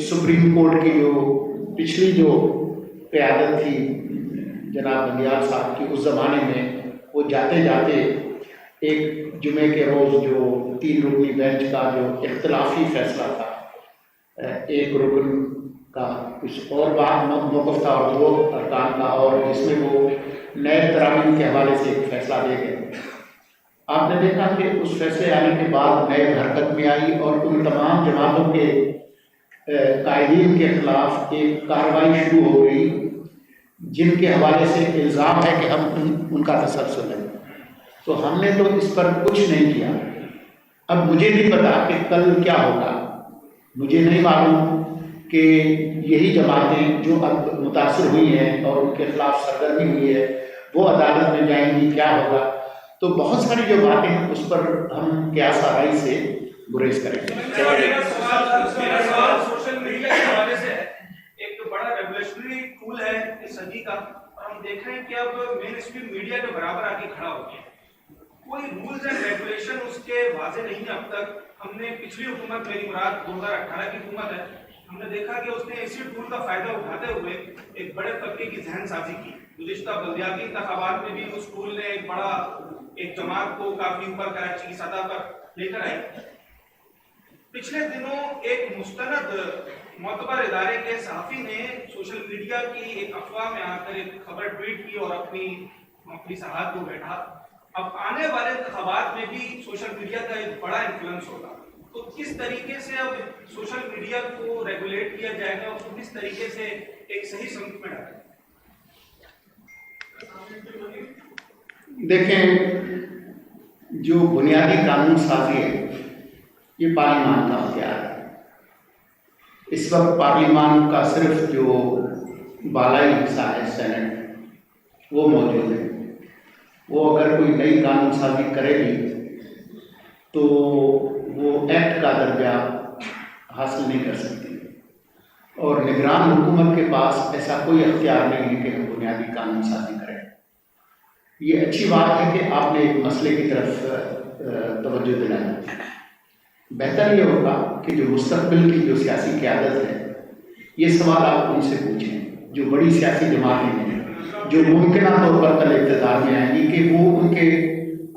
Supreme court की जो पिछली जो क़यादत थी जनाब बंदियाल साहब की, उस ज़माने में वो जाते जाते एक जुमे के रोज़ जो 3 रुकनी बेंच का जो इख्तलाफी फ़ैसला था, एक रुकन का कुछ और बात मौक़िफ़ था और 2 अरकान का, और जिसमें वो नए तरामीम के हवाले से एक फ़ैसला दे गए। आपने देखा कि उस फैसले आने के बाद नए हरकत में आई और उन तमाम जमातों के कायदीन के ख़िलाफ़ एक कार्रवाई शुरू हो गई जिनके हवाले से इल्ज़ाम है कि हम उनका तसलसल है। तो हमने तो इस पर कुछ नहीं किया। अब मुझे नहीं पता कि कल क्या होगा, मुझे नहीं मालूम कि यही जमातें जो अब मुतासर हुई हैं और उनके ख़िलाफ़ सरगर्मी हुई है वो अदालत में जाएंगी, क्या होगा। तो बहुत सारी जो बातें हैं उस पर हम क्या साराई से गुरेज करेंगे। मेरा सवाल सोशल मीडिया के हवाले से है। एक बड़ा रेवोल्यूशनरी टूल है इस सदी का, और हम देख रहे हैं कि अब मेन स्ट्रीम मीडिया के बराबर आके खड़ा हो गया। कोई रूल्स एंड रेगुलेशन उसके वाजे नहीं है अब तक। हमने पिछली हुकूमत, मेरी मुराद 2018 की हुकूमत है, हमने देखा कि उसने इसी टूल का फायदा उठाते हुए एक बड़े तबके की जहन साजी की। गुज़िश्ता बल्दियाती इंतखाबात में भी उस टूल ने एक जमात को काफी ऊपर कराची की सतह पर लेकर आई। पिछले दिनों एक मुस्तनद मोतबर इदारे के सहाफ़ी ने सोशल मीडिया की एक अफवाह में आकर एक खबर ट्वीट की और अपनी सहायत को बैठा। अब आने वाले इंतखाबात में भी सोशल मीडिया का एक बड़ा इन्फ्लुएंस होगा, तो किस तरीके से अब सोशल मीडिया को रेगुलेट किया जाएगा और किस तरीके से एक सही समझ में डालेगा? देखें, जो बुनियादी कानून साजी है ये पार्लिमान का अख्तियार है। इस वक्त पार्लिमान का सिर्फ जो बालाई हिस्सा है सेनेट वो मौजूद है। वो अगर कोई नई कानून साजी करेगी तो वो एक्ट का दर्जा हासिल नहीं कर सकती, और निगरान हुकूमत के पास ऐसा कोई अख्तियार नहीं है कि हम बुनियादी कानून साजी करें। ये अच्छी बात है कि आपने एक मसले की तरफ तवज्जो दिलाई। बेहतर ये होगा कि जो मुस्तक़बिल की जो सियासी क़यादत है ये सवाल आप उनसे पूछें, जो बड़ी सियासी जमातें हैं जो मुमकिना तौर पर कल इक़्तिदार में आएंगी, कि वो उनके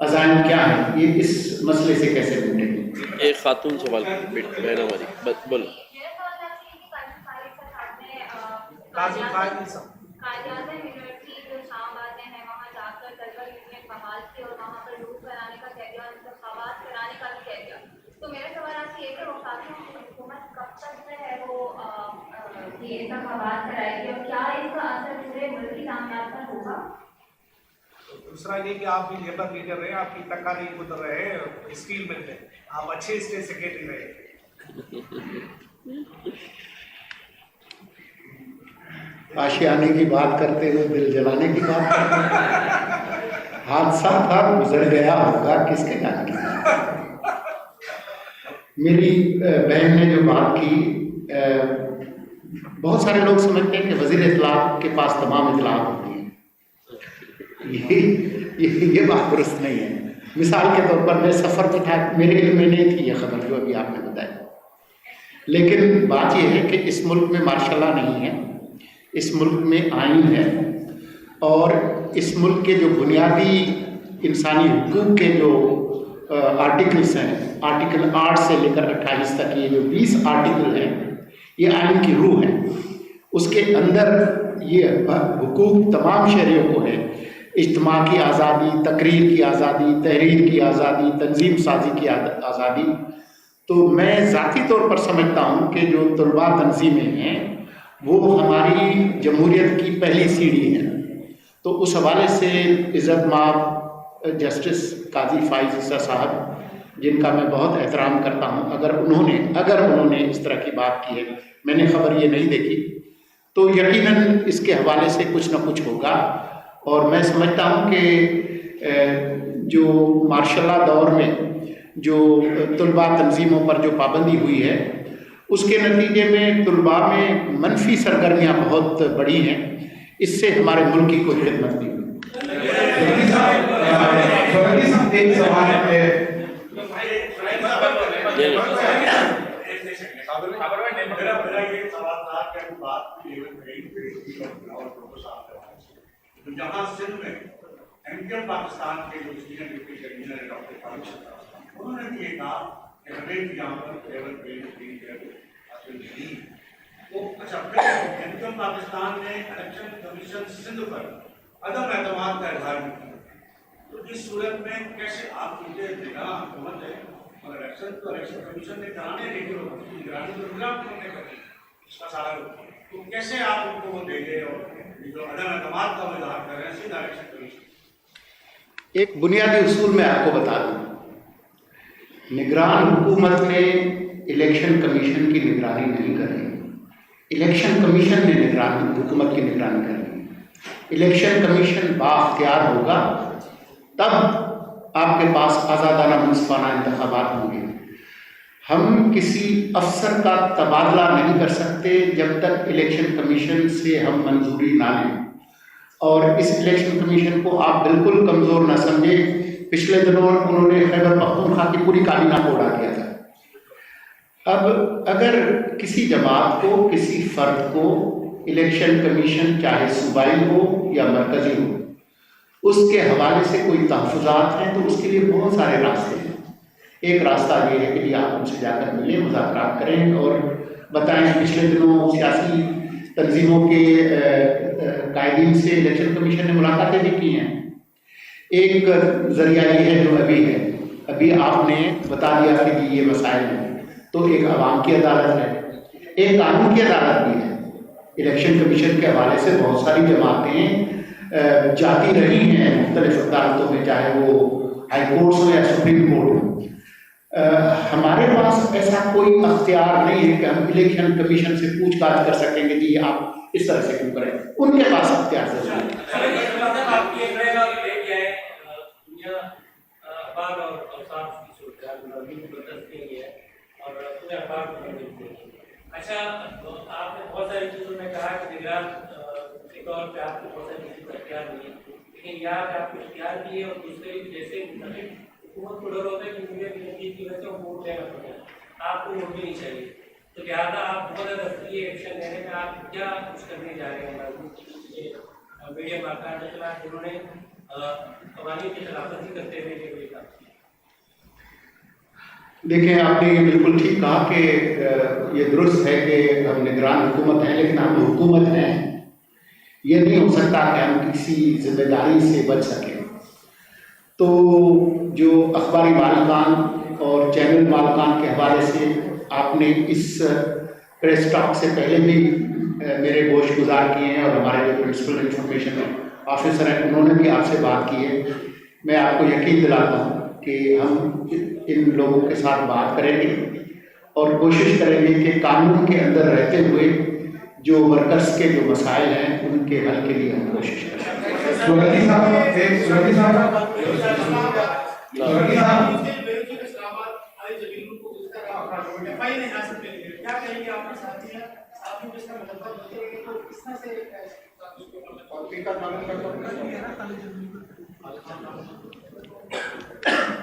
अज़ाइम क्या हैं, ये इस मसले से कैसे निपटेंगे। एक खातून सवाल बहन हमारी बोलो। तो मेरा सवाल आपसे ये कि हुकूमत कब तक जो है वो ये इंतखाबात कराएगी और क्या इसका असर पूरे मुल्की कामयाब पर होगा? दूसरा ये कि आप भी लेबर लीडर रहे, आपकी टक्का नहीं गुजर रहे, स्टील मिल रहे, आप अच्छे स्टेट सेक्रेटरी रहे। आशियाने की बात करते हुए दिल जलाने की बात करते हैं। हादसा था, गुजर गया होगा, किसके जाने की। मेरी बहन ने जो बात की, बहुत सारे लोग समझते हैं कि वज़ीर इत्तलाआत के पास तमाम इत्तलाआत होती हैं। ये बात दुरुस्त नहीं है। मिसाल के तौर पर मैं सफ़र पर था, मेरे इल्म में नहीं थी ये खबर जो अभी आपने बताई, लेकिन बात यह है कि इस मुल्क में मार्शल नहीं है, इस मुल्क में आइन है, और इस मुल्क के जो बुनियादी इंसानी हुकूक के जो आर्टिकल्स हैं, आर्टिकल 8 से लेकर 28 तक ये जो 20 आर्टिकल हैं ये आइन की रूह है। उसके अंदर ये हुकूक तमाम शहरियों को है। इज्तिमा की आज़ादी, तकरीर की आज़ादी, तहरीर की आज़ादी, तंजीम साजी की आज़ादी। तो मैं ज़ाती तौर पर समझता हूँ कि जो तलबा तंजीमें हैं वो हमारी जमहूरियत की पहली सीढ़ी है। तो उस हवाले से इज़्ज़त माब जस्टिस काजी फ़ाइज़ ईसा साहब, जिनका मैं बहुत एहतराम करता हूँ, अगर उन्होंने इस तरह की बात की है, मैंने खबर ये नहीं देखी, तो यकीनन इसके हवाले से कुछ न कुछ होगा। और मैं समझता हूँ कि जो मार्शल दौर में जो तलबा तंजीमों पर जो पाबंदी हुई है उसके नतीजे में तलबा में मनफी सरगर्मियाँ बहुत बड़ी हैं। इससे हमारे मुल्क की कोई खिदमत नहीं हुई। मेरा ये सवाल था कि अभी बात की और तो जहाँ सिंध में एमकेएम पाकिस्तान के जो सीनियर डिप्टी कमिश्नर है डॉक्टर फारूक साहब, उन्होंने भी ये कहा कि हमें यहाँ पर केवल तो अच्छा एमकेएम पाकिस्तान ने इलेक्शन कमीशन सिंध पर अदम एतमाद का इजहार किया। तो इस सूरत में कैसे आप निगाह हुकूमत है और इलेक्शन कमीशन ने कराने लेकिन निगरानी तो निगरान करने करी इसका सारा तो कैसे आप उनको वो देंगे और जो अदम एतमाद का इजहार कर रहे हैं सीधा इलेक्शन कमीशन? एक बुनियादी उसूल मैं आपको बता दूं, निगरान हुकूमत ने इलेक्शन कमीशन की निगरानी नहीं करनी, इलेक्शन कमीशन ने निगरान हुकूमत की निगरानी करनी। इलेक्शन कमीशन बाख्तियार होगा तब आपके पास आज़ादाना मुनसिफाना इंतखाबात होंगे। हम किसी अफसर का तबादला नहीं कर सकते जब तक इलेक्शन कमीशन से हम मंजूरी ना लें, और इस इलेक्शन कमीशन को आप बिल्कुल कमज़ोर ना समझें। पिछले दिनों उन्होंने खैबर पख्तूनख्वा की पूरी काबीना को उड़ा दिया था। अब अगर किसी जमात को, किसी फ़र्द को इलेक्शन कमीशन चाहे सूबाई हो या मरकज़ी हो, उसके हवाले से कोई तहफ़्फ़ुज़ात हैं तो उसके लिए बहुत सारे रास्ते हैं। एक रास्ता ये है कि आप उनसे जाकर मिलें, मुज़ाकरात करें और बताएं। पिछले दिनों सियासी तंजीमों के कायदीन से इलेक्शन कमीशन ने मुलाकातें भी की हैं। एक ज़रिया ये है जो अभी आपने बता दिया कि जी ये मसाइल हैं, तो एक अवाम की अदालत है, एक कानून की अदालत भी है। इलेक्शन कमीशन के हवाले से बहुत सारी जमातें जाती रही हैं मुख्तलिफ अदालतों में, चाहे वो हाई कोर्ट्स हो या सुप्रीम कोर्ट हो। हमारे पास ऐसा कोई अख्तियार नहीं है कि हम इलेक्शन कमीशन से पूछताछ कर सकेंगे जी आप इस तरह से क्यों करें। उनके पास अख्तियार से अच्छा, आपने बहुत सारी चीज़ों में कहा कि निगरान के तौर पे आपको बहुत सारी चीज़ों का इख्तियार नहीं है, लेकिन यहाँ पे आपको इख्तियार भी है और दूसरे जैसे हुकूमत को डर होता है कि मीडिया की नतीजे की वजह से वोट लेना पड़ता है, आपको वोट भी नहीं चाहिए, तो लिहाजा आप बहुत ज़्यादा सक्रिय एक्शन लेने में आप क्या कुछ करने जा रहे हैं? मीडिया मार्का के खिलाफ जिन्होंने कवानीन की खिलाफवर्जी करते हुए देखा। देखें, आपने ये बिल्कुल ठीक कहा कि ये दुरुस्त है कि हम निगरान हुकूमत हैं, लेकिन हम हुकूमत हैं, ये नहीं हो सकता कि हम किसी जिम्मेदारी से बच सकें। तो जो अखबारी मालिकान और चैनल मालिकान के हवाले से आपने इस प्रेस टॉक से पहले भी मेरे गोश गुजार किए हैं और हमारे जो प्रिंसिपल इंफॉर्मेशन ऑफिसर हैं उन्होंने भी आपसे बात की है। मैं आपको यकीन दिलाता हूँ कि हम इन लोगों के साथ बात करेंगे और कोशिश करेंगे कि कानून के अंदर रहते हुए जो वर्कर्स के जो मसाइल हैं उनके हल के लिए हम कोशिश करें।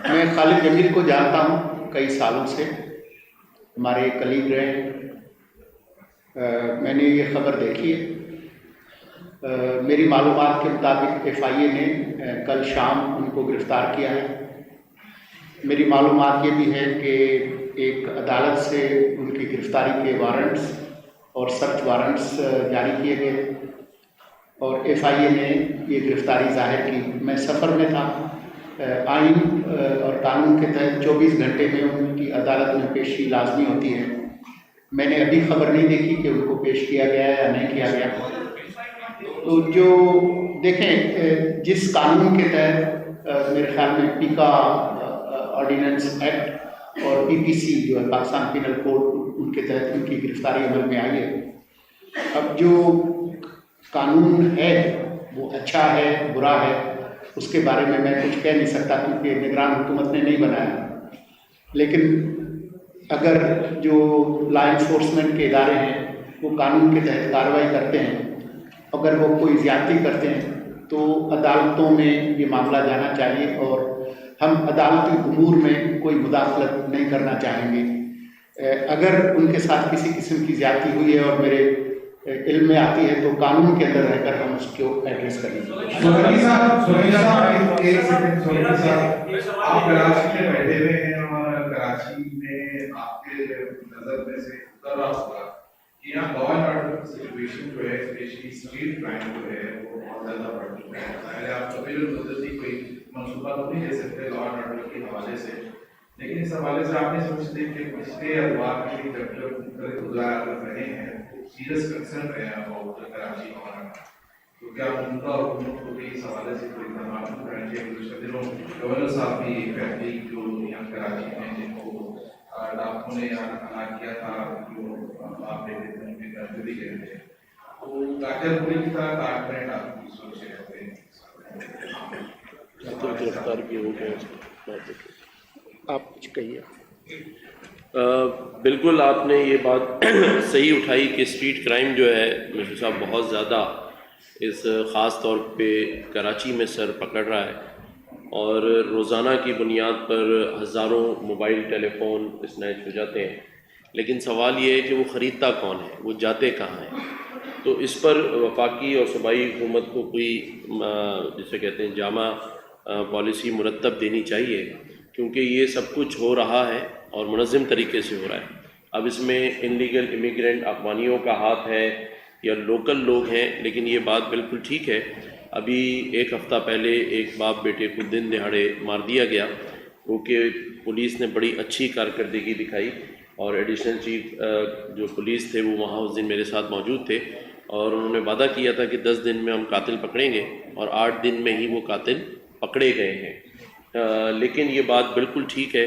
मैं खालिद जमील को जानता हूँ कई सालों से, हमारे कलीग रहे। मैंने ये खबर देखी है। मेरी मालूमात के मुताबिक FIA ने कल शाम उनको गिरफ़्तार किया है। मेरी मालूमात ये भी है कि एक अदालत से उनकी गिरफ़्तारी के वारंट्स और सर्च वारंट्स जारी किए गए और FIA ने ये गिरफ़्तारी ज़ाहिर की। मैं सफ़र में था। आइन और कानून के तहत 24 घंटे में उनकी अदालत में पेशी लाजमी होती है। मैंने अभी खबर नहीं देखी कि उनको पेश किया गया है या नहीं किया गया। तो जो देखें, जिस कानून के तहत मेरे ख्याल में पीका ऑर्डिनेंस एक्ट और PPC जो है पाकिस्तान पिनल कोड, उनके तहत उनकी गिरफ़्तारी अमल में आई है। अब जो कानून है वो अच्छा है बुरा है उसके बारे में मैं कुछ कह नहीं सकता क्योंकि निगरान हुकूमत ने नहीं बनाया। लेकिन अगर जो लॉ इन्फोर्समेंट के इदारे हैं वो कानून के तहत कार्रवाई करते हैं, अगर वो कोई ज़्यादती करते हैं तो अदालतों में ये मामला जाना चाहिए और हम अदालती उमूर में कोई मुदाखलत नहीं करना चाहेंगे। अगर उनके साथ किसी किस्म की ज्यादती हुई है और मेरे इल्म में आती है तो कानून के अंदर रहकर हम उसको एड्रेस करेंगे। सोनी साहब, एक सेकंड। सोनी साहब, आप कराची में बैठे हुए हैं और कराची में आपके नजर में से उतर रहा होगा कि यहाँ लॉ एंड ऑर्डर सिचुएशन जो है, स्पेशली स्ट्रीट क्राइम जो है, वो बहुत ज्यादा बढ़ चुका है। पहले आप कभी भी कोई मंसूबा तो नहीं दे सकते लॉ एंड ऑर्डर के हवाले से, लेकिन इस हवाले से आपने सोचते कि पिछले अखबार में जब गुजार रहे हैं सीरियस कंसर्न रहे हैं अबाउट कराची गवर्नमेंट, तो क्या उनका हुकूमत को भी इस हवाले से कोई इक़दाम करना चाहिए? पिछले दिनों गवर्नर साहब की फैमिली जो यहाँ कराची में जिनको डाकुओं ने यहाँ हलाक किया था, जो आप देखते थे उनके घर पे भी गए थे, तो गाजरपुरी की तरह काटमेंट आपकी सोच रहते हैं तो गिरफ्तार भी हो गए। आप कुछ कहिए। बिल्कुल आपने ये बात सही उठाई कि स्ट्रीट क्राइम जो है मिस्टर साहब बहुत ज़्यादा इस ख़ास तौर पे कराची में सर पकड़ रहा है, और रोज़ाना की बुनियाद पर हज़ारों मोबाइल टेलीफोन स्नैच हो जाते हैं। लेकिन सवाल ये है कि वो ख़रीदता कौन है, वो जाते कहाँ हैं? तो इस पर वफाकी और सूबाई हुकूमत को कोई जिसे कहते हैं जामा पॉलिसी मुरतब देनी चाहिए, क्योंकि ये सब कुछ हो रहा है और मुनज़्ज़म तरीके से हो रहा है। अब इसमें इनलीगल इमिग्रेंट अफगानियों का हाथ है या लोकल लोग हैं, लेकिन ये बात बिल्कुल ठीक है। अभी एक हफ़्ता पहले एक बाप बेटे को दिन दिहाड़े मार दिया गया, क्योंकि पुलिस ने बड़ी अच्छी कारकर्दगी दिखाई, और एडिशनल चीफ जो पुलिस थे वो वहाँ उस दिन मेरे साथ मौजूद थे, और उन्होंने वादा किया था कि 10 दिन में हम कातिल पकड़ेंगे, और 8 दिन में ही वो कातिल पकड़े गए हैं। लेकिन ये बात बिल्कुल ठीक है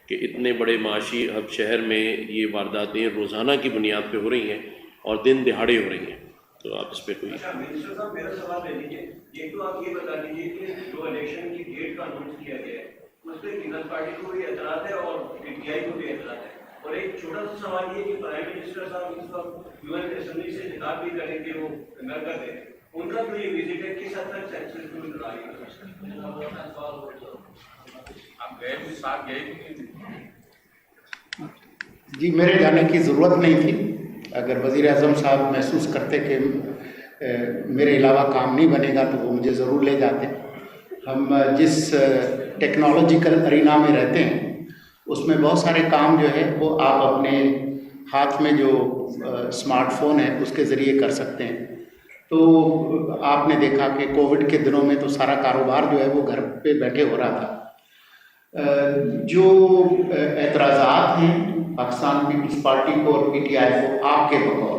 कि इतने बड़े माशी हब शहर में ये वारदातें रोज़ाना की बुनियाद पे हो रही हैं और दिन दिहाड़े हो रही हैं। तो आप इस पर कोई मिनिस्टर साहब, मेरा सवाल ले लीजिए, एक तो आप ये बता दीजिए कि जो इलेक्शन की डेट का अनाउंस किया गया है उस पर पीपल्स पार्टी को भी एतराज़ है और पीटीआई को भी एतराज़ है, और एक छोटा सा सवाल ये कि प्राइम मिनिस्टर साहब इस वक्त यूएन असेंबली से खिताब भी करें कि वो न कर दें, उनका तो ये विजिट है किस हद तक सक्सेसफुल रहा है? आप गए भी, साथ गए भी? जी, मेरे जाने की ज़रूरत नहीं थी। अगर वज़ीर आज़म साहब महसूस करते कि मेरे अलावा काम नहीं बनेगा तो वो मुझे ज़रूर ले जाते। हम जिस टेक्नोलॉजिकल अरीना में रहते हैं उसमें बहुत सारे काम जो है वो आप अपने हाथ में जो स्मार्टफोन है उसके ज़रिए कर सकते हैं। तो आपने देखा कि कोविड के दिनों में तो सारा कारोबार जो है वो घर पे बैठे हो रहा था। जो एतराज़ात हैं पाकिस्तान पीपल्स पार्टी को और पीटीआई को आपके बगौर,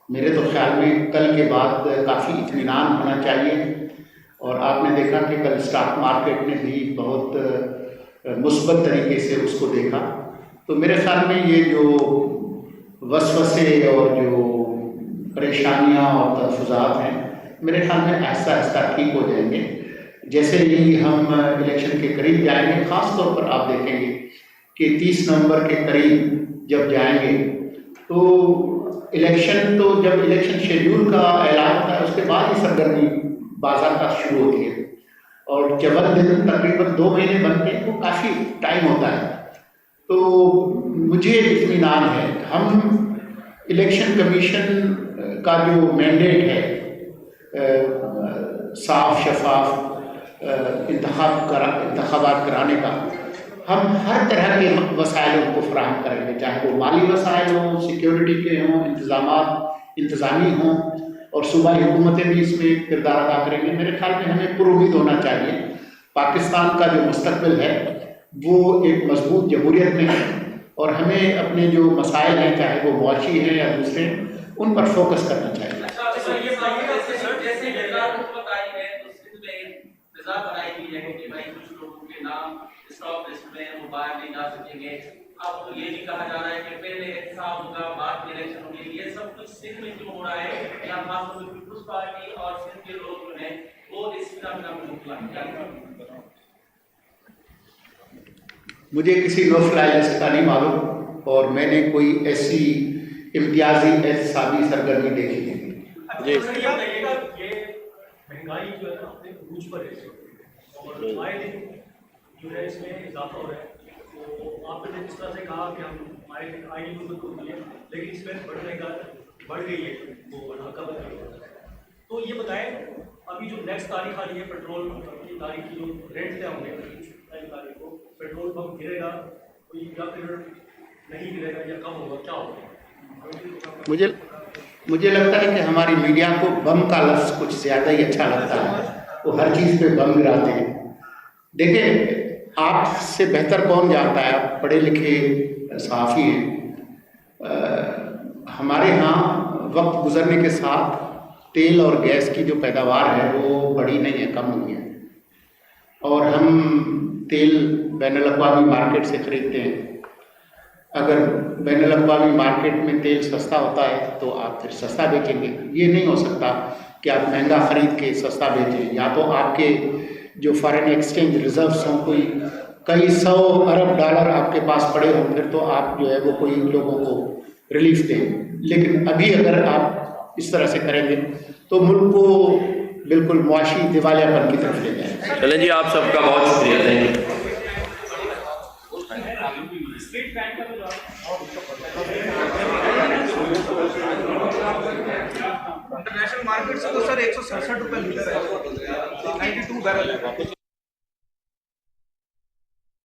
मेरे तो ख्याल में कल के बाद काफ़ी इत्मीनान होना चाहिए। और आपने देखा कि कल स्टॉक मार्केट ने भी बहुत मुस्बत तरीके से उसको देखा। तो मेरे ख्याल में ये जो वसवसे और जो परेशानियां और तहफ़्फ़ुज़ात हैं मेरे ख्याल में आहिस्ता आहिस्ता ठीक हो जाएंगे। जैसे ही हम इलेक्शन के करीब जाएंगे, ख़ास तौर पर आप देखेंगे कि 30 नवंबर के करीब जब जाएंगे तो इलेक्शन, तो जब इलेक्शन शेड्यूल का ऐलान होता है उसके बाद ही सरगर्मी बाज़ाब्ता शुरू होती है, और चवल दिन तकरीबन 2 महीने बनते हैं, वो काफ़ी टाइम होता है। तो मुझे इत्मीनान है, हम इलेक्शन कमीशन का जो मैंडेट है साफ शफाफ इंतखाबात कराने का, हम हर तरह के वसाइल उनको फराहम करेंगे, चाहे वो माली वसाइल हों, सिक्योरिटी के हों, इंतज़ामी हों, और सूबाई हुकूमतें भी इसमें किरदार अदा करेंगे। मेरे ख्याल में हमें पुरुमीद होना चाहिए। पाकिस्तान का जो मुस्तकबिल है वो एक मजबूत जमहूरियत में है, और हमें अपने जो मसाइल हैं, चाहे वो मुआशी हैं या दूसरे, उन पर फोकस करना चाहिए। बनाई गई है कि भाई कुछ लोगों के नाम स्टॉक लिस्ट में वो बाहर नहीं जा सकेंगे। अब ये भी कहा जा रहा है कि पहले एहसाब होगा, बाद में इलेक्शन होंगे। ये सब कुछ सिंध में क्यों हो रहा है? या खासतौर पर पीपल्स पार्टी और सिंध के लोग जो हैं वो इस फिनोमेना को मुकला क्या? मुझे किसी नो फ्लाई लिस्ट का नहीं मालूम, और मैंने कोई ऐसी इम्तियाजी एहसाबी सरगर्मी देखी नहीं। ये महंगाई जो है अपने अरूज पर है, और आए दिन जो है इसमें इजाफा हो रहा है। तो आपने जिस तरह से कहा कि हम हमारे आई तो दिए, लेकिन इसमें बढ़ गई है वो रकम। तो ये बताएं अभी जो नेक्स्ट तारीख आ रही है पेट्रोल की तारीख की जो रेट तय होंगे 23 तारीख को, पेट्रोल पंप गिरेगा या फिर नहीं गिरेगा या कम होगा, क्या होगा? मुझे लगता है कि हमारी मीडिया को बम का लफ्ज़ कुछ ज़्यादा ही अच्छा लगता है, वो हर चीज़ पे बम गिराते हैं। देखिए, आपसे बेहतर कौन जानता है, आप पढ़े लिखे सहाफ़ी हैं। हमारे यहाँ वक्त गुजरने के साथ तेल और गैस की जो पैदावार है वो बढ़ी नहीं है, कम हुई है, और हम तेल बैनुल-अक़वामी मार्केट से ख़रीदते हैं। अगर बैनुल-अक़वामी मार्केट में तेल सस्ता होता है तो आप फिर सस्ता बेचेंगे। ये नहीं हो सकता कि आप महंगा ख़रीद के सस्ता बेचें, या तो आपके जो फॉरेन एक्सचेंज रिजर्व्स हों, कोई कई 100 अरब डॉलर आपके पास पड़े हों, फिर तो आप जो है वो कोई लोगों को रिलीफ दें। लेकिन अभी अगर आप इस तरह से करेंगे तो मुल्क को बिल्कुल मुआशी दिवालियापन की तरफ ले जाएंगे। चलें जी, आप सबका बहुत शुक्रिया, थैंक यू। इंटरनेशनल मार्केट से तो सर 167 रुपये लीटर है, 92 बैरल है।